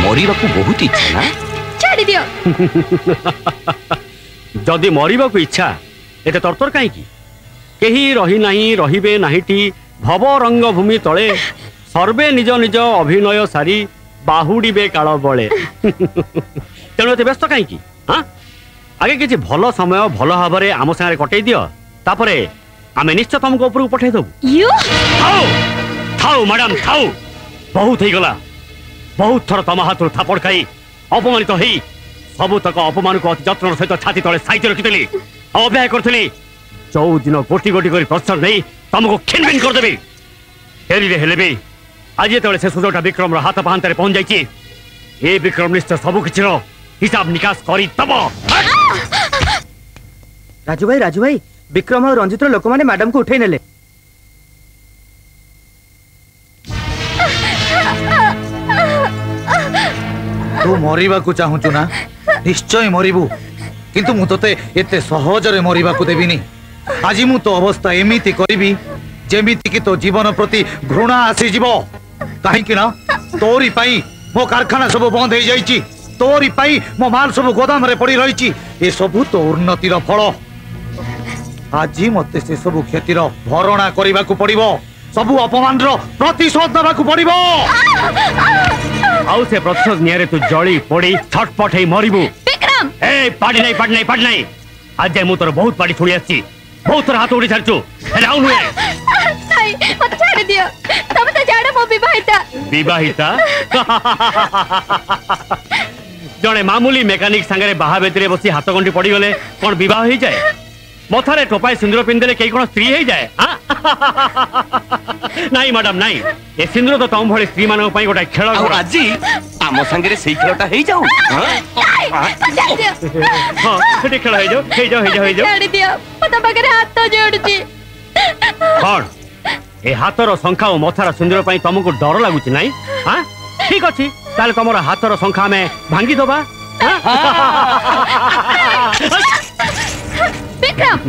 मरिबा को बहुत इच्छा ना छाड़ी दियो जदि मरिबा को इच्छा एते तरतर काई की केही रही नाही रहिबे नाहीटी भव रंग भूमि तले सर्वे निज निज अभिनय सारी बाहुडीबे काल बळे तेणु एते व्यस्त काई की हां आगे किछि भलो समय भलो भाबरे आम संगे कटै दियो तापरे आमे निश्चय तुमको ऊपर पठै दबु यू थाओ थाओ मैडम थाओ बहुत ही गला बहुत थर तम हाथ थापड़ खाई अपमानित तो सबू तक अपमान को अति जत्न सहित छाती तले साइज रखी अभ्याय करी जो दिन गोटी गोटी कर प्रश्न नहीं तुमको खिन भिन करदेवी डेरी हेले भी आज जो से सुजोटा विक्रम हाथ पाहांत पहुंच जाए विक्रम निश्चय सबू किसी हिसाब निकास कर राजू भाई विक्रम और रंजित लोक मैंने मैडम को उठे नेले तू मरिबा को चाहूचु ना निश्चय मरिबू किंतु मु तोते एते सहजरे मरिबा को देबिनी आज मु तो अवस्था एमिति करिबी जेमिति कि तो जीवन प्रति घृणा आसी जीवो काहे कि ना तोरी पाई मो कारखाना सब बंद हो जाईची तोरी पाई मो माल सब गोदाम रे पड़ी रहीची ए सब तो उन्नतिर फल आज मते से सब क्षतिर भरणा करबा को पड़िबो सबु अपमान रो प्रतिशोध दबा को पड़िबो आउ से प्रतिशोध नियारे तू जड़ी पड़ी छटपट हे मरिबू विक्रम ए पाड़ी नहीं आज मु तोर बहुत पाड़ी छुड़ी आछि बहुत थोड़ा हाथ उड़ी छाड़चू राउन हुए नहीं मत छाड़ दियो तब तो जाड़ा मो विवाहिता जड़े मामूली मेकानिक संगे बाहा बेतरे बसी हाथ गंठी पड़ी गले कौन विवाह हो जाए मथारे टोपाए सिंदूर पिंधले कई कौन स्त्री हो जाए नहीं मैडम नहीं ए सिंदूर तो तुम भली स्त्री मानक पई गोटा खेल आज आम संगे से खेलटा हो जाऊ हां सेठी खेल हो जाओ छाड़ दियो मत बगरे हाथ तो जोड़ची कौन ए हाथर संख्या और मथार सिंदूर पई तुमको डर लागुची नहीं हां ठीक अछि ताले तमरा हाथर संख्या में भांगी दबा विक्रम